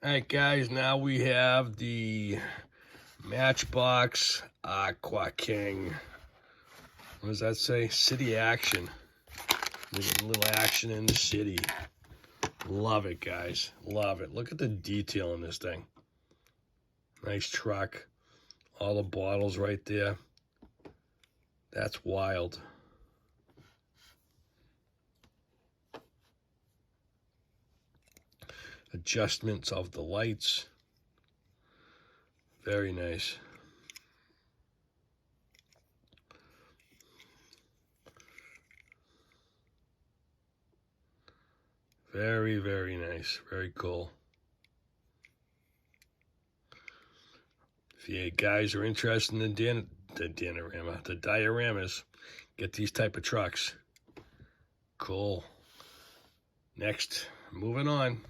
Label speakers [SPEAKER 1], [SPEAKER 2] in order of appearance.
[SPEAKER 1] Alright guys, now we have the Matchbox Aqua King. What does that say? City action. There's a little action in the city. Love it, guys. Love it. Look at the detail in this thing. Nice truck. All the bottles right there. That's wild. Adjustments of the lights. Very nice. Very, very nice. Very cool. If you guys are interested in the dioramas, get these type of trucks. Cool. Next, moving on.